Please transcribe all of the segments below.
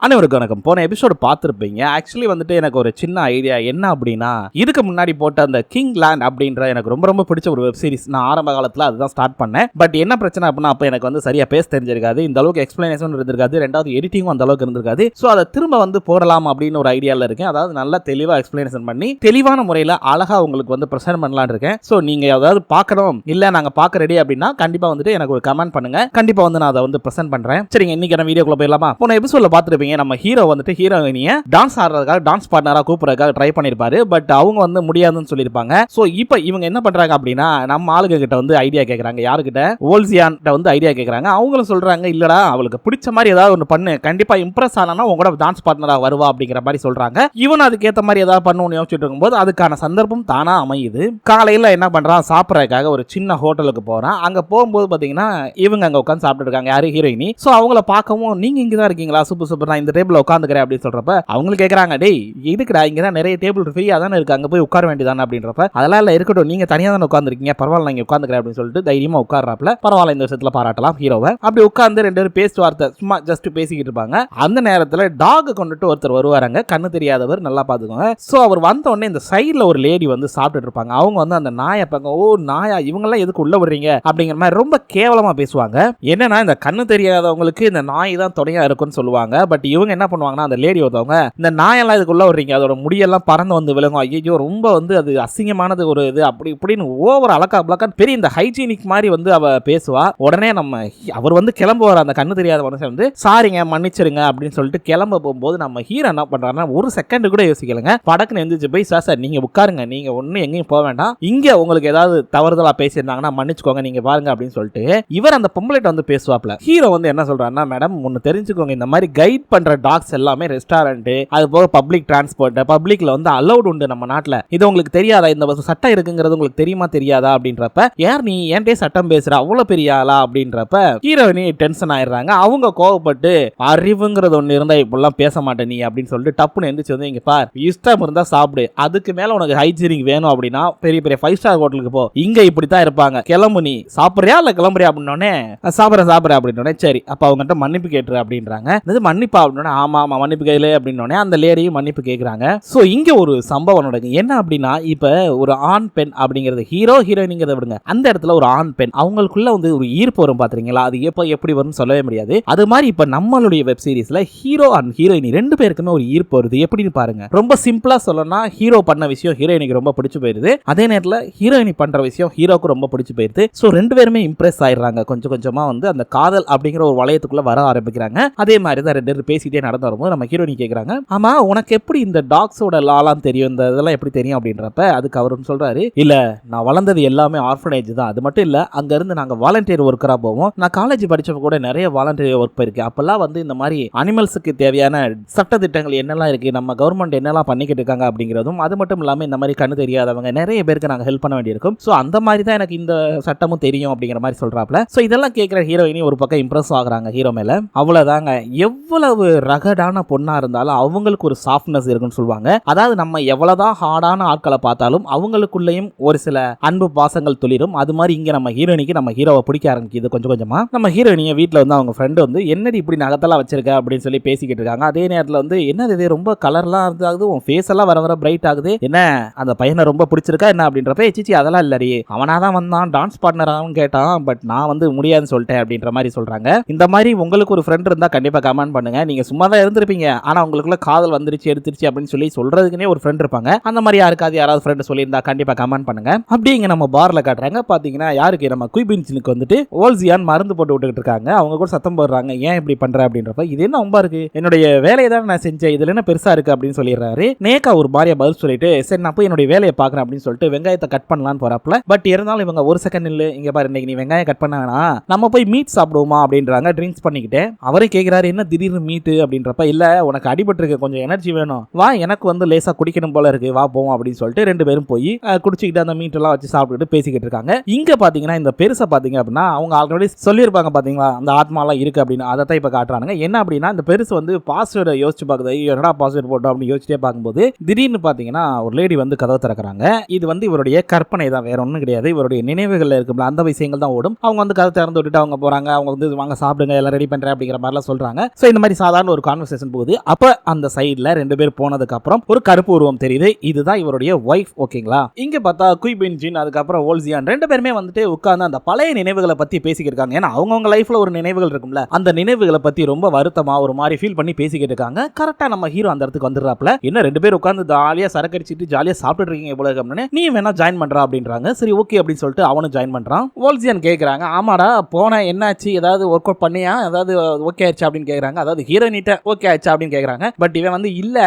அனைவருக்கும் வணக்கம். போன எபிசோடு பார்த்துருப்பீங்க. ஆக்சுவலி வந்துட்டு எனக்கு ஒரு சின்ன ஐடியா என்ன அப்படின்னா, இதுக்கு முன்னாடி போட்ட அந்த கிங் லேண்ட் அப்படின்ற எனக்கு ரொம்ப ரொம்ப பிடிச்ச ஒரு வெப் சீரிஸ். நான் ஆரம்ப காலத்தில் அதுதான் ஸ்டார்ட் பண்ணேன். பட் என்ன பிரச்சனை அப்படின்னா, அப்போ எனக்கு வந்து சரியா பேச தெரிஞ்சிருக்காது, இந்த அளவுக்கு எக்ஸ்பிளனேஷன் இருந்திருக்காது, ரெண்டாவது எடிட்டிங்கும் அந்த அளவுக்கு இருந்திருக்காது. ஸோ அதை திரும்ப வந்து போடலாம் அப்படின்னு ஒரு ஐடியாவில் இருக்கேன். அதாவது நல்லா தெளிவாக எக்ஸ்பிளனேஷன் பண்ணி தெளிவான முறையில் அழகா உங்களுக்கு வந்து ப்ரெசென்ட் பண்ணலான்னு இருக்கேன். ஸோ நீங்க ஏதாவது பார்க்கணும் இல்லை நாங்கள் பார்க்க ரெடி அப்படின்னா கண்டிப்பாக வந்துட்டு எனக்கு ஒரு கமெண்ட் பண்ணுங்க. கண்டிப்பாக வந்து நான் அதை வந்து ப்ரெசென்ட் பண்றேன். சரிங்க, இன்னைக்கு நான் வீடியோக்குள்ள போயிடலாமா? போன எபிசோட்ல பார்த்துருப்பீங்க, நம்ம ஹீரோ வந்துட்டு ஹீரோயினிய டான்ஸ் ஆடுறதுக்காக டான்ஸ் பார்ட்னரா கூப்பிடுறதுக்காக ட்ரை பண்ணிருப்பாரு. பட் அவங்க வந்து முடியாதுன்னு சொல்லியிருப்பாங்க. சோ இப்போ இவங்க என்ன பண்றாங்க அப்படின்னா, நம்ம ஆளுங்க கிட்ட வந்து ஐடியா கேட்கறாங்க. யாருக்கிட்ட? ஓல்சியான் வந்து ஐடியா கேட்கறாங்க. அவங்களும் சொல்றாங்க, இல்லடா அவளுக்கு பிடிச்ச மாதிரி ஏதாவது ஒன்று பண்ணு, கண்டிப்பா இம்ப்ரெஸ் ஆனா உங்களோட டான்ஸ் பார்ட்னரா வருவா அப்படிங்கிற மாதிரி சொல்றாங்க. இவன் அதுக்கேற்ற மாதிரி ஏதாவது பண்ணணும்னு யோசிச்சுட்டு இருக்கும்போது அதுக்கான சந்தர்ப்பம் தானா அமையுது. காலையில என்ன பண்றான், சாப்பிட்றதுக்காக ஒரு சின்ன ஹோட்டலுக்கு போறான். அங்க போகும்போது பாத்தீங்கன்னா இவங்க அங்க உட்காந்து சாப்பிட்டு இருக்காங்க. யாரு? ஹீரோயினி. சோ அவங்கள பார்க்கவும், நீங்க இங்கதான் இருக்கீங்களா, சூப்பர் சூப்பர், நான் இந்த டேபிள் உட்காந்துக்கிறேன் அப்படின்னு சொல்றப்ப அவங்க கேக்குறாங்க, டேய் எதுக்குடா இங்கதான் நிறைய டேபிள் ஃப்ரீயா தானே இருக்கு, அங்க போய் உட்கார வேண்டியதானே அப்படின்றப்ப, அதெல்லாம் இல்ல இருக்கட்டும், நீங்க தனியா தானே உட்காந்துருக்கீங்க, பரவாயில்ல நீங்க உட்காந்துக்கிறேன் அப்படின்னு சொல்லிட்டு தைரியமா உட்கார்றாப்ல. பரவாயில்ல, இந்த விஷயத்துல பாராட்டலாம் ஹீரோவை. அப்படி உட்கார்ந்து ரெண்டு பேரும் பேச்சு வார்த்தை சும்மா ஜஸ்ட் பேசிக்கிட்டு இருப்பாங்க. அந்த நேரத்துல டாக் கொண்டுட்டு ஒருத்தர் வருவாங்க, கண்ணு தெரியாதவர், நல்லா பாத்துக்கோங்க. சோ அவர் வந்த உடனே இந்த சைடுல ஒரு லேடி வந்து சாப்பிட்டுட்டு இருப்பாங்க. அவங்க வந்து அந்த நாயை பார்க்க, ஓ நாயா, இவங்க எல்லாம் எதுக்கு உள்ள வர்றீங்க அப்படிங்கிற மாதிரி ரொம்ப கேவலமா பேசுவாங்க. என்னன்னா இந்த கண்ணு தெரியாதவங்களுக்கு இந்த நாய் தான் துணையா இருக்குன்னு சொல்லுவாங்க. பட் இவங்க என்ன பண்ணுவாங்கன்னா, அந்த லேடி ஒருத்தவங்க, இந்த நாயெல்லாம் இதுக்குள்ள வர்றீங்க, அதோட முடியெல்லாம் பறந்து வந்து விலகும், ஐயோ ரொம்ப வந்து அது அசிங்கமானது ஒரு இது, அப்படி இப்படின்னு ஓவர் அலக்கா பிளக்கான்னு பெரிய இந்த ஹைஜீனிக் மாதிரி வந்து அவ பேசுவா. உடனே நம்ம அவர் வந்து கிளம்புவார், அந்த கண்ணு தெரியாத மனுஷன் வந்து, சாரிங்க மன்னிச்சிருங்க அப்படின்னு சொல்லிட்டு கிளம்ப போகும்போது நம்ம ஹீரோ என்ன பண்றாருன்னா, ஒரு செகண்ட் கூட யோசிக்கலங்க, படக்குன்னு எந்திரிச்சு போய், சார் நீங்க உட்காருங்க, நீங்க ஒன்னும் எங்கேயும் போக வேண்டாம், இங்க உங்களுக்கு ஏதாவது தவறுதலா பேசியிருந்தாங்கன்னா மன்னிச்சுக்கோங்க, நீங்க பாருங்க அப்படின்னு சொல்லிட்டு இவர் அந்த பொம்பளைட்ட வந்து பேசுவாப்ல. ஹீரோ வந்து என்ன சொல்றாருன்னா, மேடம் ஒன்னு தெரிஞ்சுக்கோங்க, இந்த மாதிரி கைட் பண்ற டாக்ஸ் எல்லாமே ரெஸ்டாரண்ட், அது போக பப்ளிக் டிரான்ஸ்போர்ட், பப்ளிக்ல வந்து அலௌட் உண்டு நம்ம நாட்டுல, இது உங்களுக்கு தெரியாதா, இந்த சட்டம் இருக்குங்கிறது உங்களுக்கு தெரியுமா தெரியாதா அப்படின்றப்ப, யார் நீ ஏன்டே சட்டம் பேசுற, அவ்வளவு பெரிய ஆளா அப்படின்றப்ப ஹீரோயினி டென்ஷன் ஆயிடுறாங்க. அவங்க கோவப்பட்டு, அறிவுங்கிறது ஒண்ணு இருந்தா இப்பெல்லாம் பேச மாட்டே நீ அப்படின்னு சொல்லிட்டு டப்புன்னு எந்திரிச்சு வந்து, இங்க பார், இஷ்டம் இருந்தா சாப்பிடு, அதுக்கு மேல உனக்கு ஹைஜீனிக் வேணும் அப்படின்னா பெரிய பெரிய 5 ஸ்டார் ஹோட்டலுக்கு போ, இங்க இப்படித்தான் இருப்பாங்க, கிளம்பு, நீ சாப்பிடுறியா இல்ல கிளம்புறியா அப்படின்னோடனே, சாப்பிடுறேன் அப்படின்னோடனே, சரி அப்ப அவங்ககிட்ட மன்னிப்பு கேட்டுரு அப்படின்றாங்க. இது மன்னிப்பா அப்படின்னோடனே, ஆமா ஆமா மன்னிப்பு கேளு அப்படின்னோடனே அந்த லேடியும் மன்னிப்பு கேட்குறாங்க. ஸோ இங்க ஒரு சம்பவம் நடக்குது. என்ன அப்படின்னா, இப்ப ஒரு ஆண் பெண் அப்படிங்கிறது, ஹீரோ ஹீரோயினிங்கிறத விடுங்க, அந்த இடத்துல ஒரு ஆண் பெண் அவங்களுக்குள்ள வந்து ஒரு ஈர்ப்பு வரும் பாத்தீங்களா, அது எப்போ எப்படி வரும்னு சொல்லவே முடியாது. அது மாதிரி இப்ப நம்மளுடைய வெப் சீரிஸ்ல ஹீரோ அண்ட் ஹீரோயினி ரெண்டு பேருக்குமே ஒரு ஈர்ப்பு வருது. எப்படின்னு பாருங்க. ரொம்ப சிம்பிளா சொல்லணும்னா, ஹீரோ பண்ண விஷயம் ஹீரோயினிக்கு ரொம்ப பிடிச்சு போயிருது, அதே நேரத்தில் ஹீரோயினி பண்ற விஷயம் ஹீரோக்கு ரொம்ப பிடிச்சு போயிருது. ஸோ ரெண்டு பேருமே இம்ப்ரெஸ் ஆயிடுறாங்க. கொஞ்சம் கொஞ்சமா வந்து அந்த காதல் அப்படிங்கிற ஒரு வளையத்துக்குள்ள வர ஆரம்பிக்கிறாங்க. அதே மாதிரி தான் ரெண்டு பேரும் பேசிட்டே நடந்து வரும்போது நம்ம ஹீரோயினி கேட்குறாங்க, ஆமா உனக்கு எப்படி இந்த டாக்ஸோட லாலாம் தெரியும், இந்த இதெல்லாம் எப்படி தெரியும் அப்படின்றப்ப, அதுக்கு அவரும் சொல்றாரு, இல்ல நான் வளர்ந்தது எல்லாமே ஆர்ஃபனேஜ் தான், அது மட்டும் இல்ல அங்க இருந்து நாங்க வாலண்டியர் ஒர்க்கரா போவோம், நான் காலேஜ் படிச்சப்ப கூட நிறைய வாலண்டியர் ஒர்க் போயிருக்கேன், அப்பெல்லாம் வந்து இந்த மாதிரி அனிமல்ஸுக்கு தேவையான சட்ட திட்டங்கள் என்னெல்லாம் இருக்கு, நம்ம கவர்மெண்ட் என்னெல்லாம் பண்ணிக்கிட்டு இருக்காங்க அப்படிங்கிறதும், அது மட்டும் இல்லாம இந்த மாதிரி கண்ணு தெரியாதவங்க நிறைய பேருக்கு நாங்க ஹெல்ப் பண்ண வேண்டியிருக்கும், ஸோ அந்த மாதிரி தான் எனக்கு இந்த சட்டமும் தெரியும் அப்படிங்கிற மாதிரி சொல்றாப்ல. ஸோ இதெல்லாம் கேட்கிற ஹீரோயினி ஒரு பக்கம் இம்ப்ரெஸ் ஆகுறாங்க ஹீரோ மேல. அவ்வளவுதாங்க, எவ்வளவு ரகடான பொண்ணா இருந்தாலும் அவங்களுக்கு ஒரு சாஃப்ட்னஸ் இருக்குன்னு சொல்லுவாங்க. அதாவது நம்ம எவ்வளவுதான் ஹார்டான ஆட்களை பார்த்தாலும் அவங்களுக்குள்ளேயும் ஒரு சில அன்பு பாசங்கள் துளிரும். அது மாதிரி இங்க நம்ம ஹீரோயினிக்கு நம்ம ஹீரோவை பிடிக்க ஆரம்பிக்குது கொஞ்சம் கொஞ்சமா. நம்ம ஹீரோயினிய வீட்டுல வந்து அவங்க ஃப்ரெண்டு வந்து, என்னடி இப்படி நகத்தெல்லாம் வச்சிருக்க அப்படின்னு சொல்லி பேசிக்கிட்டு இருக்காங்க. அதே நேரத்தில் வந்து, என்னது இது ரொம்ப கலர்லாம் ஆகுது, உன் ஃபேஸ் எல்லாம் வர வர பிரைட் ஆகுது, என்ன அந்த பையனை ரொம்ப பிடிச்சிருக்கா என்ன அப்படின்றப்ப, சிச்சி அதெல்லாம் இல்லடி, அவனாதான் வந்தான் டான்ஸ் பார்ட்னராகவும் கேட்டான், பட் நான் வந்து முடியாதுன்னு சொல்லிட்டேன் அப்படின்ற மாதிரி சொல்றாங்க. இந்த மாதிரி உங்களுக்கு ஒரு ஃப்ரெண்ட் இருந்தா கண்டிப்பா கமெண்ட் பண்ணுங்க. நீங்க சும்மா தான் இருந்திருப்பீங்க, ஆனா உங்களுக்குள்ள காதல் வந்துருச்சு எடுத்துருச்சு அப்படின்னு சொல்லி சொல்றதுக்குனே ஒரு ஃப்ரெண்ட் இருப்பாங்க. அந்த மாதிரி யாராவது ஃப்ரெண்ட் சொல்லியிருந்தா கண்டிப்பா கமெண்ட் பண்ணுங்க. அப்படிங்க நம்ம பார்ல காட்டுறாங்க. பாத்தீங்கன்னா யாருக்கு, நம்ம குயிபின்சினுக்கு வந்துட்டு ஓல்சியான் மருந்து போட்டு விட்டுக்கிட்டு இருக்காங்க. அவங்க கூட சத்தம் போடுறாங்க, ஏன் இப்படி பண்ற அப்படின்றப்ப, இது என்ன ரொம்ப இருக்கு, என்னுடைய வேலையை தான் நான் செஞ்சேன், இதுல என்ன பெருசா இருக்கு அப்படின்னு சொல்லிடுறாரு. நேக்கா ஒரு மாதிரியா பதில் சொல்லிட்டு, சரி நான் போய் என்னுடைய வேலையை பாக்குறேன் அப்படின்னு சொல்லிட்டு வெங்காயத்தை கட் பண்ணலான்னு போறாப்ல. பட் இருந்தாலும் இவங்க ஒரு செகண்ட் இல்ல, இங்க பாரு இன்னைக்கு நீ வெங்காயம் கட் பண்ண வேணாம், நம்ம போய் மீட் சாப்பிடுவோமா அப்படின்றாங்க. ட்ரிங்க்ஸ் பண்ணிக்கிட்டே அவரே கேட்கிறாரு, என்ன திடீர்னு மீட் அப்படின்றப்ப, இல்ல உனக்கு அடிபட்டு இருக்கு, கொஞ்சம் எனர்ஜி வேணும், வா எனக்கு வந்து லேசா குடிக்கணும் போல இருக்கு, வா போவோம் அப்படின்னு சொல்லிட்டு ரெண்டு பேரும் போய் குடிச்சிக்கிட்டு அந்த மீட் எல்லாம் வச்சு சாப்பிட்டுட்டு பேசிக்கிட்டு இருக்காங்க. இங்க பாத்தீங்கன்னா இந்த பெருசா பாத்தீங்க அப்படின்னா, அவங்க ஆல்ரெடி சொல்லியிருப்பாங்க பாத்தீங்களா, அந்த ஆத்மாலாம் இருக்கு அப்படின்னு, அதை தான் இப்ப காட்டுறாங்க. என்ன அப்படின்னா, இந்த பெருசு வந்து பாஸ்வேர்டை யோசிச்சு பாக்குது, என்னடா பாஸ்வேர்டு போட்டோம் அப்படின்னு யோசிச்சுட்டே பார்க்கும்போது திடீர்னு பாத்தீங்கன்னா ஒரு லேடி வந்து கதவை திறக்கிறாங்க. இது வந்து இவருடைய கற்பனை தான், வேற ஒன்றும் கிடையாது, இவருடைய நினைவுகள் இருக்குல்ல அந்த விஷயங்கள் தான் ஓடும். அவங்க வந்து கதை திறந்து விட்டுட்டு அவங்க போறாங்க. அவங்க வந்து வாங்க சாப்பிடுங்க, எல்லாம் ரெடி பண்றேன் அப்படிங்கிற மாதிரிலாம் சொல்றாங்க. ஸோ இந்த மாதிரி சாதாரண ஒரு கான்வர்சேஷன் போகுது. அப்ப அந்த சைடுல ரெண்டு பேர் போனதுக்கு அப்புறம் ஒரு கருப்பு உருவம் தெரியுது. இதுதான் இவருடைய ஒய்ஃப். ஓகேங்களா? இங்க பார்த்தா குய் பின்ஜின் அதுக்கப்புறம் ஓல்சியான் ரெண்டு பேருமே வந்துட்டு உட்கார்ந்து அந்த பழைய நினைவுகளை பத்தி பேசிக்கிட்டு இருக்காங்க. ஏன்னா அவங்கவுங்க லைஃப்ல ஒரு நினைவுகள் இருக்கும்ல, அந்த நினைவுகளை பத்தி ரொம்ப வருத்தமா ஒரு மாதிரி ஃபீல் பண்ணி பேசிக்கிட்டு இருக்காங்க. கரெக்டா நம்ம ஹீரோ அந்த இடத்துக்கு வந்துடுறாப்ல. என்ன ரெண்டு பேரும் உட்கார்ந்து ஜாலியா சரக்கு அடிச்சிட்டு ஜாலியா சாப்பிட்டு இருக்கீங்க போல இருக்குன்னு, நீ வேணா ஜாயின் பண்றா அப்படின்றாங்க. சரி ஓகே அப்படின்னு சொல்லிட்டு அவனும் ஜாயின் பண்றான். ஓல்சியான் கேக்குறாங்க, ஆமாடா போன என்னாச்சு, ஏதாவது ஒர்க் அவுட் பண்ணியா, ஏதாவது ஓகே ஆயிடுச்சு அப்படின்னு கேக்குறாங்க. அதாவது ஹீரோயினிட்ட ஓகே ஆயிடுச்சு அப்படின்னு கேக்குறாங்க. பட் இவன் வந்து இல்ல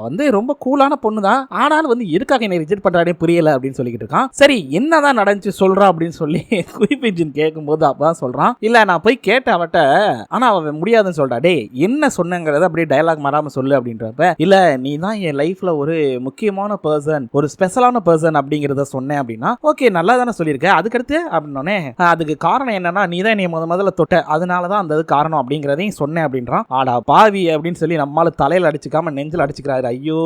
வந்து ரொம்ப கூலான பொண்ணு தான், ஆனாலும் வந்து எதுக்காக என்னை ரிஜெக்ட் பண்றானே புரியல அப்படின்னு சொல்லிக்கிட்டு இருக்கான். சரி என்னதான் நடந்துச்சு சொல்றா அப்படின்னு சொல்லி குய் பின்ஜின் கேட்கும்போது அப்பதான் சொல்றான், இல்ல நான் போய் கேட்டேன் அவட்ட, ஆனா அவன் முடியாதுன்னு சொல்றா. டேய் என்ன சொன்னங்கிறத அப்படியே டயலாக் மாறாம சொல்லு அப்படின்றப்ப, இல்ல நீ தான் என் லைஃப்ல ஒரு முக்கியமான பர்சன், ஒரு ஸ்பெஷலான பர்சன் அப்படிங்கறத சொன்னேன் அப்படின்னா, ஓகே நல்லா தானே சொல்லியிருக்க, அதுக்கடுத்து அப்படின்னோடனே அதுக்கு காரணம் என்னன்னா நீ தான் என்னை முதல்ல தொட்ட, அதனாலதான் அந்த காரணம் அப்படிங்கிறதையும் சொன்னேன் அப்படின்றான். ஆடா பாவி அப்படின்னு சொல்லி நம்மால தலையில அடிச்சுக்காம நெஞ்சில் அடிச்சுக்கிறாரு. ஐயோ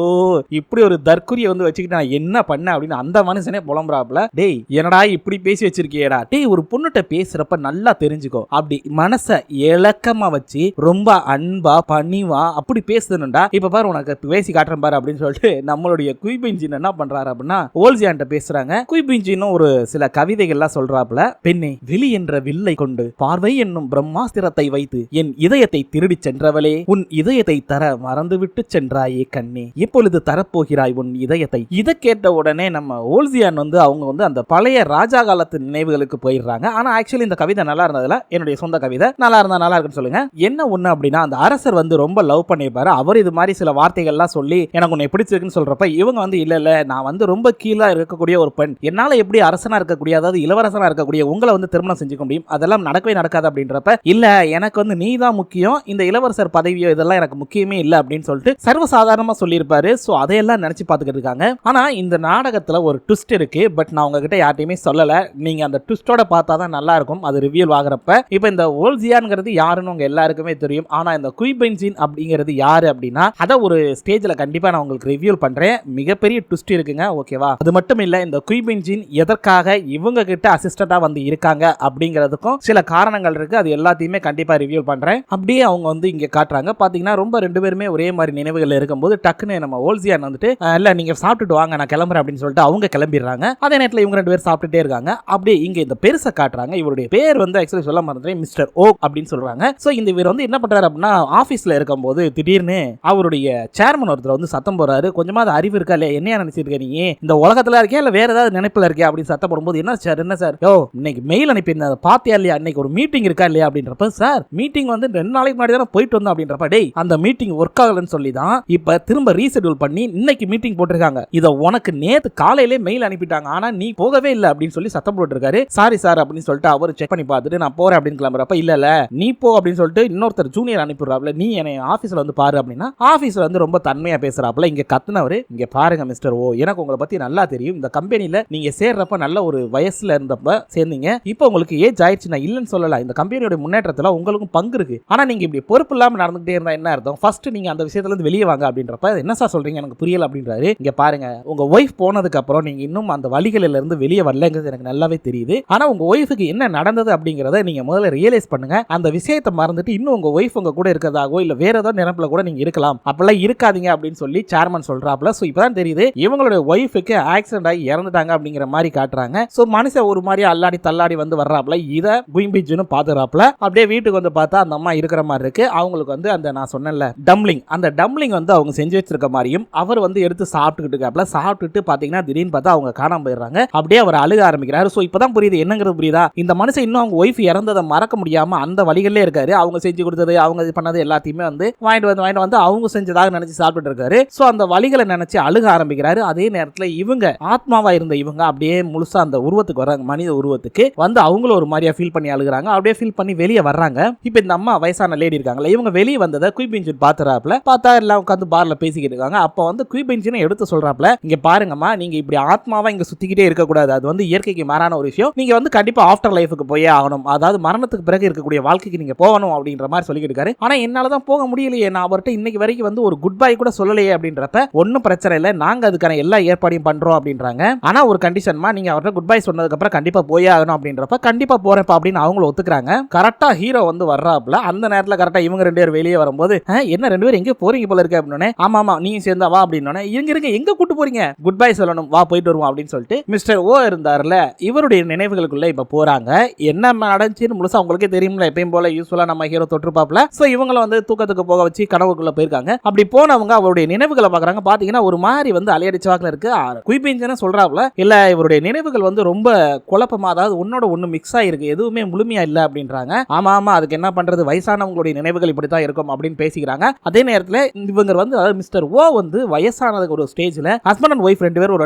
இப்படி ஒரு தற்குறியை வந்து வச்சுக்கிட்டு நான் என்ன பண்ண அப்படின்னு அந்த மனுஷனே புலம்புறாப்புல. டேய் என்னடா இப்படி பேசி வச்சிருக்கியேடா, டேய் ஒரு பொண்ணுகிட்ட பேசுறப்ப நல்லா தெரிஞ்சுக்கோ, அப்படி மனசை இலக்கமா வச்சு ரொம்ப அன்பா பணிவா அப்படி பேசுதுன்னுடா. இப்ப பாரு உனக்கு பேசி காட்டுறேன் பாரு அப்படின்னு சொல்லிட்டு நம்மளுடைய குய் பின்ஜின் என்ன பண்றாரு அப்படின்னா ஓல்சியான்ட்ட பேசுறாங்க. குய் பின்ஜினும் ஒரு சில கவிதைகள்லாம் சொல்றாப்புல. பெண்ணே வெளி என்ற வில்லை கொண்டு பார்வை என்னும் பிரம்மாஸ்திரத்தை வைத்து என் இதயத்தை திருடி சென்றவளே, உன் இதயத்தை தர மறந்துவிட்டு சென்றாயே கண்ணே, எப்பொழுது தரப்போகிறாய் உன் இதயத்தை. இதை கேட்ட உடனே நம்ம ஓல்சியான் வந்து அவங்க வந்து அந்த பழைய ராஜா காலத்து நினைவுகளுக்கு போயிடுறாங்க. ஆனா ஆக்சுவலி இந்த கவிதை நல்லா இருந்ததுல என்னுடைய சொந்த கவிதை, நல்லா இருந்தா நல்லா இருக்குன்னு சொல்லுங்க. என்ன ஒண்ணு அப்படின்னா அந்த அரசர் வந்து ரொம்ப லவ் பண்ணிருப்பாரு. அவர் இது மாதிரி சில வார்த்தைகள்லாம் சொல்லி எனக்கு உன்னை பிடிச்சிருக்குன்னு சொல்றப்ப இவங்க வந்து இல்ல நான் வந்து ரொம்ப கீழா இருக்கக்கூடிய ஒரு பெண், என்னால எப்படி அரசனா இருக்கக்கூடிய அதாவது இளவரசனா இருக்கக்கூடிய உங்களை வந்து திருமணம் செஞ்சுக்க முடியும், அதெல்லாம் நடக்கவே நடக்காது அப்படின்றப்ப, இல்ல எனக்கு வந்து நீ தான் முக்கியம், இந்த இளவரசர் பதவியோ இதெல்லாம் எனக்கு முக்கியமே இல்ல அப்படின்னு சொல்லிட்டு சர்வசாதாரணமா சொல்லியிருப்பாரு. சோ அதையெல்லாம் நினைச்சு பார்த்துக்கிட்டு இருக்காங்க. ஆனா இந்த நாடகத்துல ஒரு ட்விஸ்ட் இருக்கு. பட் நான் உங்ககிட்ட யார்ட்டையுமே சொல்லல, நீங்க அந்த ட்விஸ்டோட பார்த்தா தான் நல்லா இருக்கும் அது ரிவீல் ஆகிறப்ப. இப்போ இந்த ஓல்சியான்ங்கிறது யாருன்னு உங்க எல்லாருக்குமே தெரியும். ஆனா இந்த குய் பின்ஜின் அப்படிங்கிறது யாரு அப்படின்னா அத ஒரு ஸ்டேஜ்ல கண்டிப்பா நான் உங்களுக்கு ரிவீல் பண்றேன். மிகப்பெரிய ட்விஸ்ட் இருக்குங்க. ஓகேவா? அது மட்டும் இல்ல இந்த குய் பின்ஜின் எதற்காக இவங்க கிட்ட அசிஸ்டண்டா வந்து இருக்காங்க அப்படிங்கிறதுக்கும் சில காரணங்கள் இருக்கு. அது எல்லாத்தையுமே கண்டிப்பா ரிவீல் பண்றேன். அப்படியே அவங்க வந்து இங்க காட்டுறாங்க. பாத்தீங்கன்னா ரொம்ப ரெண்டு பேருமே ஒரே மாதிரி நினைவுகள் இருக்கும்போது டக்குன்னு நம்ம ஓல்சியான் வந்துட்டு இல்ல நீங்க சாப்பிட்டுட்டு வாங்க நான் கிளம்புறேன் அப்படின்னு சொல்லிட்டு அவங்க கிளம்பிடுறாங்க. அதே நேரத்தில் இவங்க ரெண்டு பேர் சாப்பிட்டுட்டே இருக்காங்க. அப்படியே இங்க இந்த பெருசை காட்டுறாங்க. இவருடைய பேர் வந்து ஆக்சுவலி சொல்ல மறந்துட்டேன், மிஸ்டர் ஓ அப்படின்னு சொல்றாங்க. சோ இந்த இவர் வந்து என்ன பண்றாரு அப்படின்னா ஆபீஸ்ல இருக்கும்போது திடீர்னு அவருடைய சேர்மன் ஒருத்தர் வந்து சத்தம் போறாரு, கொஞ்சமா அது அறிவு இருக்கா இல்லையா, என்னையா நினைச்சிருக்க நீ, இந்த உலகத்துல இருக்கியா இல்ல வேற ஏதாவது நினைப்புல இருக்கியா அப்படின்னு சத்தம் போடும்போது, என்ன சார் யோ இன்னைக்கு மெயில் அனுப்பியிருந்தேன் அதை பாத்தியா இல்லையா, இன்னைக்கு ஒரு மீட்டிங் இருக்கா இல்லையா அப்படின்றப்ப, சார் மீட்டிங் வந்து 2 நாளைக்கு முன்னாடி தானே போயிட்டு வந்தோம் அப்படின்றப்ப, டேய் அந்த மீட்டிங் ஒர்க் ஆகலன்னு சொல்லி தான் இப்ப திரும்ப ரீஷெட்யூல் பண்ணி இன்னைக்கு மீட்டிங் போட்டிருக்காங்க, இத உனக்கு நேத்து காலையிலே மெயில் அனுப்பிட்டாங்க, ஆனா நீ போகவே இல்லை அப்படின்னு சொல்லி சத்தம் போட்டுருக்காரு. சாரி சார் அப்படின்னு சொல்லிட்டு அவர் செக் பண்ணி பார்த்துட்டு நான் போறேன் அப்படின்னு கிளம்புறப்ப, இல்ல நீ போ அப்படின்னு சொல்லிட்டு இன்னொருத்தர் ஜூனியர் அனுப்பிடுறாப்ல, நீ என்னை ஆபீஸ்ல வந்து பாரு அப்படின்னா ஆபீஸ்ல வந்து ரொம்ப தன்மையா பேசுறாப்ல. இங்க கத்துனவரு, இங்க பாருங்க மிஸ்டர் ஓ, எனக்கு உங்களை பத்தி நல்லா தெரியும், இந்த கம்பெனில நீங்க சேர்றப்ப நல்ல ஒரு வயசுல இருந்தப்ப சேர்ந்தீங்க, இப்போ உங்களுக்கு ஏஜ் ஆயிடுச்சு, நான் இல்லைன்னு சொல்லல, இந்த கம்பெனியோட முன்னேற்றத்துல உங்களுக்கும் பங்கு இருக்கு, ஆனா நீங்க இப்படி பொறுப்பு இல்லாம நடந்துகிட்டே இருந்தா என்ன அர்த்தம், ஃபர்ஸ்ட் நீங்க அந்த விஷயத்துல இருந்து வெளியே வாங்க அப்படின்றப்ப, என்ன சார் சொல்றீங்க எனக்கு புரியல அப்படின்றாரு. இங்க பாருங்க உங்க ஒய்ஃப் போனதுக்கு அப்புறம் நீங்க இன்னும் அந்த வழிகளில இருந்து வெளியே வரலங்கிறது எனக்கு நல்லாவே தெரியுது, ஆனா உங்க ஒய்ஃபுக்கு என்ன நடந்தது அப்படிங்கறத நீங்க முதல்ல ரியலைஸ் பண்ணுங்க, அந்த விஷயத்தை மறந்துட்டு இன்னும் உங்க ஒய்ஃப் உங்க கூட இருக்கிறதாகவோ இல்ல வேற ஏதாவது நினைப்புல கூட நீங்க இருக்கலாம், அப்பெல்லாம் இருக்காதீங்க அப்படின்னு சொல்லி சேர்மன் சொல்றாப்ல. சோ இப்பதான் தெரியுது இவங்களுடைய ஒய்ஃபுக்கு ஆக்சிடென்ட் ஆகி இறந்துட்டாங்க அப்படிங்கிற மாதிரி காட்டுறாங்க. சோ மனுஷன் ஒரு மாதிரி அல்லாடி தள்ளாடி வந்து வர்றாப்ல, இத குயிம்பிஜுன்னு பாத்துறாப்ல. அப்படியே வீட்டுக்கு வந்து பார்த்தா அந்த அம்மா இருக்கிற மாதிரி இருக்கு. அவங்களுக்கு வந்து அந்த நான் சொன்னேன்ல டம்ப்ளிங், அந்த டம்ப்ளிங் வந்து அவங்க செஞ்சு வச்சிருக்க மாதிரியும் அவர் வந்து எடுத்து சாப்பிட்டுக்கிட்டு இருக்காப்ல. சாப்பிட்டுட்டு பாத்தீங்கன்னா திடீர்னு பார்த்தா அவங்க காணாம போயிடுறாங்க. அப்படியே அவர் அழுக ஆரம்பிக்கிறாரு. சோ இப்பதான் புரியுது என்னங்கிறது புரியுதா, இந்த மனுஷன் இன்னும் அவங்க ஒய்ஃப் இறந்ததை மறக்க முடியாம அந்த வழிகளிலே இருக்காரு. அவங்க செஞ்சு கொடுத்தது அவங்க இது பண்ணது எல்லாத்தையுமே வந்து வாங்கிட்டு வந்து அவங்க செஞ்சதாக நினைச்சு சாப்பிட்டு இருக்காரு. சோ அந்த வழிகளை நினைச்சு அழுக ஆரம்பிக்கிறாரு. அதே நேரத்தில் இவங்க ஆத்மாவா இருந்த இவங்க அப்படியே முழுசா அந்த உருவத்துக்கு வர்றாங்க, மனித உருவத்துக்கு வந்து அவங்களும் ஒரு மாதிரியா ஃபீல் பண்ணி அழுகுறாங்க. அப்படியே ஃபீல் பண்ணி வெளியே வர்றாங்க. இப்போ இந்த அம்மா வயசான லேடி இருக்காங்களா, இவங்க வெளியே வந்ததை குயிபிஞ்சின் பாத்துறாப்ல. பார்த்தா எல்லாம் உட்காந்து பார்ல பேசிக்கிட்டு இருக்காங்க. அப்போ வந்து குயிபிஞ்சின் எடுத்து சொல்றாப்ல, இங்க பாருங்கம்மா நீங்க இப்படி ஆத்மாவா இங்க சுத்திக்கிட்டே இருக்க கூடாது, அது வந்து இயற்கைக்கு மாறான ஒரு விஷயம், நீங்க வந்து கண்டிப்பா ஆஃப்டர் லைஃபுக்கு போயே ஆகணும், அதாவது மரணத்துக்கு பிறகு இருக்கக்கூடிய வாழ்க்கைக்கு நீங்க போகணும் அப்படின்ற மாதிரி சொல்லிக்கிட்டு இருக்காரு. ஆனா என்னால தான் போக முடியலையே, நான் அவர்கிட்ட இன்னைக்கு வரைக்கும் வந்து ஒரு குட் பை கூட சொல்லலையே அப்படின்றப்ப, ஒன்னும் பிரச்சனை இல்லை, நாங்க அதுக்கான எல்லா ஏற்பாடையும் பண்றோம் அப்படின்றாங்க. ஆனா ஒரு கண்டிஷன்மா, நீங்க அவர்கிட்ட குட் பை சொன்னதுக்கு அப்புறம் கண்டிப்பா போயே ஆகணும் அப்படின்றப்ப, கண்டிப்பா போறேன்ப்பா அப்படின்னு அவங்களும் ஒத்துக்கிறாங்க. கரெக்டா ஹீரோ வந்து வர்றாப்ல. அந்த நேரத்தில் கரெக்டா இவங்க 2 ரெண்டு பேர் வெளியே வரும்போது என்ன ரெண்டு பேரும் எங்க போறீங்க போல இருக்கு அப்படின்னு, ஆமா நீங்க சேர்ந்தா வா அப்படின்னு, இருங்க எங்க கூட்டு போறீங்க, குட் பை சொல்லணும், வா போயிட்டு வருவோம் அப்படின்னு சொல்லிட்டு மிஸ்டர் ஓ இருந்தார்ல, இவருடைய நினைவுகளுக்குள்ள இப்ப போறாங்க. என்ன நடந்துச்சுன்னு முழுசா உங்களுக்கே தெரியும்ல, எப்பயும் போல யூஸ்வலா நம்ம ஹீரோ தொற்றுப்பாப்ல. சோ இவங்களை வந்து தூக்கத்துக்கு போக வச்சு கனவுக்குள்ள போயிருக்காங்க. அப்படி போனவங்க அவருடைய நினைவுகளை பாக்குறாங்க. பாத்தீங்கன்னா ஒரு மாதிரி வந்து அலையடிச்ச வாக்குல இருக்கு. குயிப்பிஞ்சன சொல்றாப்ல, இல்ல இவருடைய நினைவுகள் வந்து ரொம்ப குழப்பமா, அதாவது ஒன்னோட ஒண்ணு மிக்ஸ் ஆயிருக்கு, எதுவுமே முழுமையா இல்ல அப்படின்றாங்க. ஆமா அதுக்கு என்ன பண்றது, வயசானவங்களுடைய நினைவுகள் இப்படித்தான் இருக்கும் அப்படின்னு பேசிக்கிறாங்க. அதே நேரத்தில் இவங்க வந்து அதாவது மிஸ்டர் ஓ வந்து வயசானதுக்கு ஒரு ஸ்டேஜ்ல ஹஸ்பண்ட் அண்ட் ஒய்ஃப் ரெண்டு பேரும் ஒரு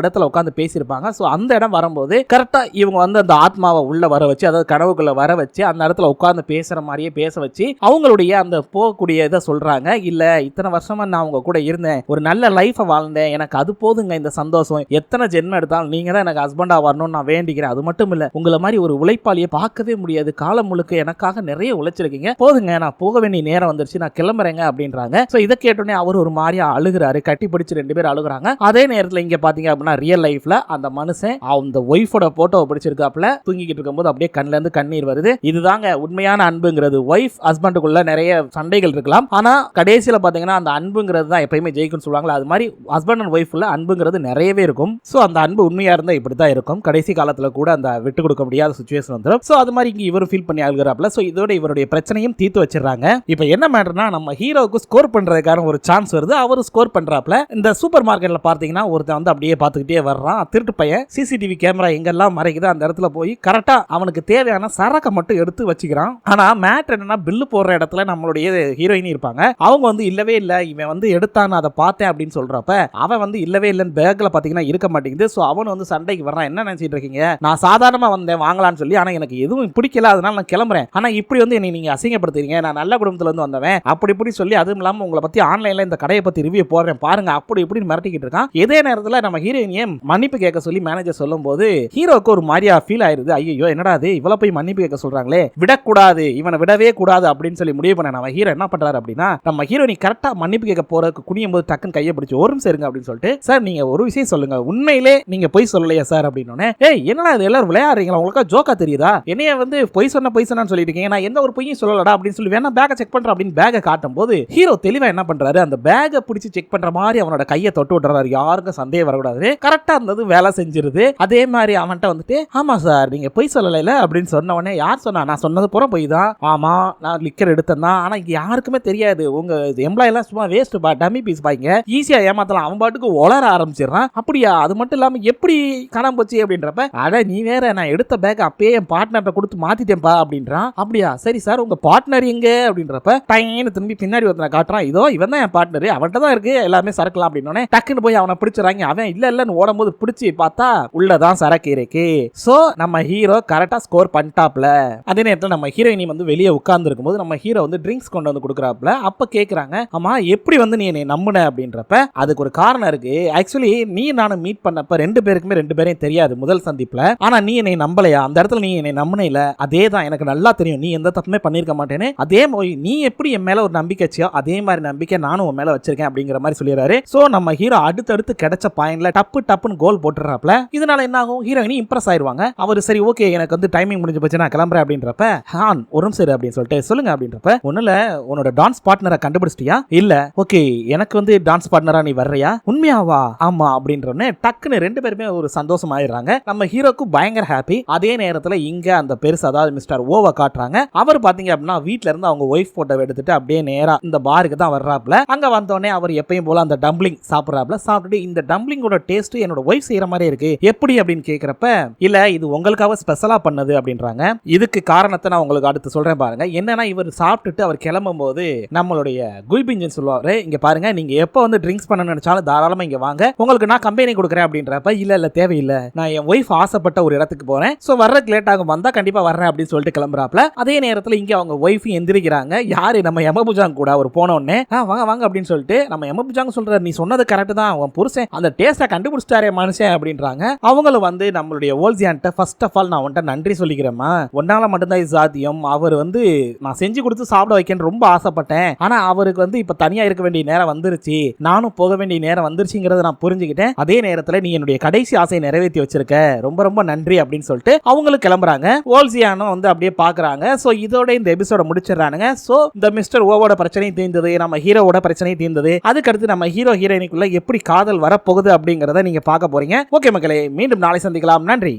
இடத்துல உட்காந்து பேசியிருப்பாங்க. சோ அந்த இடம் வரும்போது கரெக்டா இவங்க வந்து அந்த ஆத்மாவை உள்ள வர வச்சு, அதாவது கனவுக்குள்ள வர வச்சு அந்த இடத்துல உட்கார்ந்து பேசுற மாதிரியே பேச வச்சு அவங்களுடைய அந்த போகக்கூடிய இதை சொல்றாங்க. இல்ல இத்தனை வருஷமா நான் உங்க கூட இருந்தேன், ஒரு நல்ல லைஃபை வாழ்ந்தேன், எனக்கு அது போதுங்க, இந்த சந்தோஷம் எத்தனை ஜென்மம் எடுத்தாலும் நீங்க தான் எனக்கு ஹஸ்பண்டா வரணும்னு நான் வேண்டிக்கிறேன். அது மட்டும் இல்ல, உங்களை மாதிரி ஒரு உழைப்பாளியை பார்க்கவே முடியாது, காலம் முழுக்க எனக்காக நிறைய உழைச்சிருக்கீங்க, போதுங்க நான் போக வேண்டிய நேரம் வந்துருச்சு, நான் கிளம்புறேங்க அப்படின்றாங்க. சோ இதை கேட்டோன்னே அவர் ஒரு மாதிரியா அழுகுறாரு, கட்டி பிடிச்சு ரெண்டு பேரும் அழுகுறாங்க. அதே நேரத்தில் இங்க பாத்தீங்க அப்படின்னா ரியல் லைஃப்ல அந்த மனுஷன் அந்த ஒய்ஃபோட போட்டோவை பிடிச்சிருக்காப்ல, தூங்கிக்கிட்டு இருக்கும்போது அப்படியே கண்ணுல இருந்து கண்ணீர் வருது. இதுதாங்க உண்மையான அன்புங்கிறது. ஒய்ஃப் ஹஸ்பண்டுக்குள்ள நிறைய சண்டைகள் இருக்கலாம், ஆனா கடைசியில பாத்தீங்கன்னா அந்த அன்புங்கிறது தான் எப்பயுமே ஜெயிக்கும்னு சொல்லுவாங்களா, அது மாதிரி ஹஸ்பண்ட் அண்ட் ஒய்ஃப்ல அன்புங்கிறது நிறையவே இருக்கும். சோ அந்த அன்பு உண்மையா இருந்தா இப்படி தான் இருக்கும். கடைசி காலத்துல கூட அந்த விட்டு கொடுக்க முடியாத சிச்சுவேஷன் வந்துடும். சோ அது மாதிரி இங்க இவரும் ஃபீல் பண்ணி அழுகிறாப்ல. சோ இதோட இவருடைய பிரச்சனையும் தீர்த்து வச்சிடறாங்க. இப்போ என்ன மேட்டர்னா, நம்ம ஹீரோவுக்கு ஸ்கோர் பண்றதுக்கான ஒரு சான்ஸ் வருது. அவரு ஸ்கோர் பண்றாப்ல. இந்த சூப்பர் மார்க்கெட்ல பார்த்தீங்கன்னா ஒருத்தன் வந்து அப்படியே பார்த்துக்கிட்டே வர்றான். திருட்டு பையன் சிசிடிவி கேமரா எங்கெல்லாம் மறைக்குது அந்த இடத்துல போய் கரெக்டா அவனுக்கு தேவையான சரக்கை மட்டும் எடுத்து வச்சுக்கிறான். ஆனா மேட்டர் என்னன்னா, பில்லு போடுற இடத்துல நம்மளுடைய ஹீரோயினி இருப்பாங்க. அவங்க வந்து இல்லவே இல்லை, இவன் வந்து எடுத்தான் அதை பார்த்தேன் அப்படின்னு சொல்றப்ப அவன் வந்து இல்லவே இல்லைன்னு பேக்ல பாத்தீங்கன்னா இருக்க மாட்டேங்குது. ஸோ அவன் வந்து சண்டைக்கு வர்றான். என்ன நினைச்சிட்டு இருக்கீங்க, நான் சாதாரணமா வந்தேன் வாங்கலான்னு சொல்லி, ஆனா எனக்கு எதுவும் பிடிக்கல, அதனால நான் கிளம்புறேன். ஆனா இப்படி வந்து என்னை நீங்க அசிங்கப்படுத்துறீங்க, நான் நல்ல குடும்பத்துல இருந்து வந்தவன், அப்படி இப்படி சொல்லி, அதுவும் இல்லாம உங்களை பத்தி ஆன்லைன்ல இந்த கடையை பத்தி ரிவ்யூ போடுறேன் பாருங்க, அப்படி இப்படி மிரட்டிக்கிட்டு இருக்கான். இதே நேரத்துல நம்ம ஹீரோயினியை மன்னிப்பு கேட்க சொல்லி மேனேஜர் சொல்லும் போது ஹீரோக்கு ஒரு மாதிரியா ஃபீல் ஆயிருது. ஐயோ என்னடா அது, இவ்வளவு போய் மன்னிப்பு கேட்க சொல்றாங்களே, விடக்கூடாது, இவனை விடவே கூடாது அப்படின்னு சொல்லி முடிவு பண்ண நம்ம ஹீரோ என்ன பண்றாரு அப்படின்னா, நம்ம ஹீரோயினி கரெக்டா மன்னிப்பு கேட்க போறதுக்கு குனியும் போது டக்குன்னு கையை பிடிச்சு ஒரு நிமிஷம் இருங்க அப்படின்னு சொல்லிட்டு, சார் நீங்க ஒரு விஷயம் சொல்லுங்க, உண்மையிலே நீங்க பொய் சொல்லலையா சார் அப்படின்னு. ஏய் என்னடா இது, எல்லாரும் விளையாடுறீங்களா, உங்களுக்கு ஜோக்கா தெரியுதா, என்னைய வந்து பொய் சொன்னு சொல்லிட்டு இருக்கீங்க, நான் எந்த ஒரு பொய்யும் சொல்லலடா அப்படின்னு சொல்லி வேணா பேக்கை செக் பண்ற அப்படின்னு பேக்கை காட்டும் போது ஹீரோ தெளிவா என்ன பண்றாரு, அந்த பேக்கை பிடிச்சி செக் பண்ற மாதிரி அவனோட கையை தொட்டு விடுறாரு. யாருக்கும் சந்தேகம் வரக்கூடாது. கரெக்டா இருந்தது, வேலை செஞ்சிருது. அதே மாதிரி அவன்கிட்ட வந்துட்டு, ஆமா சார் நீங்க பொய் சொல்லல அப்படின்னு சொன்ன உடனே, யார் சொன்னா, நான் சொன்னது பூரா பொய் தான், ஆமா நான் லிக்கர் எடுத்தேன் தான், ஆனா இங்க யாருக்குமே தெரியாது, உங்க எம்ப்ளாயி எல்லாம் சும்மா வேஸ்ட் பா, டம்மி பீஸ் பாய்ங்க, ஈஸியா ஏமாத்தலாம். அவன் பாட்டுக்கு உளர ஆரம்பிச்சிடறான். அப்படியா, அது மட்டும் இல்லாம எப்படி காணாம போச்சு அப்படின்றப்ப, அட நீ வேற, நான் எடுத்த பேக் அப்பயே என் பார்ட்னர்ட்ட கொடுத்து மாத்திட்டேன்பா அப்படின்றான். அப்படியா சரி சார், உங்க பார்ட்னர் எங்க அப்படின்றப்ப டைன்னு திரும்பி பின்னாடி ஒருத்தனை காட்டுறான். இதோ இவன் தான் என் பார்ட்னர், அவன்கிட்ட தான் இருக்கு எல்லாமே சரக்கலாம் அப்படின்னு டக்குன்னு போய் அவனை பிடிச்சிடறாங்க. அவன் இல்லன்னு ஓடும் போது பிடிச்சி பார்த்தா உள்ளதான் சரக்கு இருக்கு. சோ நம்ம ஹீரோ கரெக்டா ஸ்கோர் பண்ணிட்டாப்ல. அதே நேரத்தில் நம்ம ஹீரோயினி வந்து வெளியே உட்கார்ந்து இருக்கும்போது நம்ம ஹீரோ வந்து ட்ரிங்க்ஸ் கொண்டு வந்து கொடுக்குறாப்ல. அப்ப கேக்குறாங்க, ஆமா எப்படி வந்து நீ என்னை நம்புன அப்படின்றப்ப, அதுக்கு ஒரு காரணம் இருக்கு. ஆக்சுவலி நீ நானும் மீட் பண்ணப்ப ரெண்டு பேரையும் தெரியாது முதல் சந்திப்புல, ஆனா நீ என்னை நம்பலையா, அந்த இடத்துல நீ என்னை நம்பினேல, அதே தான் எனக்கு நல்லா தெரியும், நீ எந்த தப்புமே பண்ணிருக்க மாட்டேன்னு. அதே மாதிரி நீ எப்படி என் மேல ஒரு நம்பிக்கை வச்சியோ அதே மாதிரி நம்பிக்கை நானும் உன் மேல வச்சிருக்கேன் அப்படிங்கிற மாதிரி சொல்லிடுறாரு. சோ நம்ம ஹீரோ அடுத்தடுத்து கிடைச்ச பாயிண்ட்ல டப்புன்னு கோல் போட்டுறாப்ல. இதனால என்ன ஆகும், ஹீரோயினி இம்ப்ரெஸ் ஆயிருவாங்க. அவர் சரி ஓகே எனக்கு வந்து டைமிங் முடிஞ்சு போச்சு நான் கிளம்புறேன் அப்படின்றப்ப, ஹான் ஒரு நிமிஷம் அப்படின்னு சொல்லிட்டு, சொல்லுங்க அப்படின்றப்ப, ஒண்ணுல உன்னோட டான்ஸ் பார்ட்னரை கண்டுபிடிச்சிட்டியா, இல்ல ஓகே எனக்கு வந்து டான்ஸ் பார்ட்னரா நீ வர்றியா, உண்மையாவா, ஆமா அப்படின்றோன்னு டக்குன்னு ரெண்டு பேருமே ஒரு சந்தோஷம் ஆயிடுறாங்க. நம்ம ஹீரோக்கு பயங்கர ஹாப்பி. அதே நேரத்துல இங்க அந்த பெருசு அதாவது மிஸ்டர் ஓவை காட்டுறாங்க. அவர் பாத்தீங்க அப்படின்னா வீட்ல இருந்து அவங்க ஒய்ஃப் போட்டோ எடுத்துட்டு அப்படியே நேரா இந்த பாருக்கு தான் வர்றாப்ல. அங்க வந்தோடனே அவர் எப்பயும் போல அந்த டம்ப்ளிங் சாப்பிட்றாப்ல. சாப்பிட்டுட்டு இந்த டம்ப்ளிங்கோட டேஸ்ட் என்னோட ஒய்ஃப் செய்யற மாதிரி இருக்கு, எப்படி அப்படின்னு கேக்குறப்ப, இல்ல இது உங்களுக்காக ஸ்பெஷலா பண்ணது அப்படின்றாங்க. இதுக்கு காரணத்தை நான் உங்களுக்கு அடுத்து சொல்றேன் பாருங்க. என்னன்னா இவர் சாப்பிட்டுட்டு அவர் கிளம்பும் போது நம்மளுடைய குயிபிஞ்சன் சொல்லுவாரு, இங்க பாருங்க நீங்க எப்ப வந்து ட்ரிங்க்ஸ் பண்ண நினைச்சாலும் தாராளமா இங்க வாங்க, உங்களுக்கு நான் கம்பெனி கொடுக்குறேன் அப்படின்றப்ப, இல்ல தேவையில்லை, நான் என் ஒய்ஃப் ஆசைப்பட்ட ஒரு இடத்துக்கு போறேன், சோ வர்றதுக்கு லேட் ஆகும், வந்தா கண்டிப்பா வர்றேன் அப்படின்னு சொல்லிட்டு கிளம்புறாப்ல. அதே நேரத்தில் இங்க அவங்க ஒய்ஃப் எந்திரிக்கிறாங்க. யாரு, நம்ம யமபுஜாங் கூட அவர் போன உடனே வாங்க அப்படின்னு சொல்லிட்டு நம்ம யமபுஜாங் சொல்றாரு, நீ சொன்னது கரெக்ட் தான், உன் புருஷன் அந்த டேஸ்ட கண்டுபிடிச்சிட்டாரே மனுஷன் அப்படின்றாங்க. அவங்களும் வந்து நம்மளுடைய ஓல்சியான்ட்ட ஃபர்ஸ்ட் ஆஃப் ஆல் நான் உன்ட்ட நன்றி சொல்லிக்கிறேம்மா, ஒன்னால மட்டும்தான் இது சாத்தியம், அவர் வந்து நான் செஞ்சு கொடுத்து சாப்பிட வைக்கன்னு ரொம்ப ஆசைப்பட்டேன், ஆனா அவருக்கு வந்து இப்ப தனியா இருக்க வேண்டிய நேரம் வந்துருச்சு, நானும் போக வேண்டிய நேரம் வந்துருச்சுங்கிறத நான் புரிஞ்சுக்கிட்டேன், அதே நேரத்துல நீ என்னுடைய கடைசி ஆசையை நிறைவேற்றி வச்சிருக்க, ரொம்ப ரொம்ப நன்றி அப்படின்னு சொல்லிட்டு அவங்களும் கிளம்புறாங்க. ஓல்சியானும் வந்து அப்படியே பாக்குறாங்க. சோ இதோட இந்த எபிசோட முடிச்சிடறானுங்க. சோ இந்த இந்த மிஸ்டர் ஓவோட பிரச்சனை தீர்ந்தது, நம்ம ஹீரோவோட பிரச்சனை தீர்ந்தது, அதுக்கடுத்து நம்ம ஹீரோ ஹீரோயினுக்குள்ள எப்படி காதல் வரப்போகுது அப்படிங்கறத நீங்க பார்க்க போறீங்க. ஓகே மக்களே, மீண்டும் நாளை சந்திக்கலாம். நன்றி.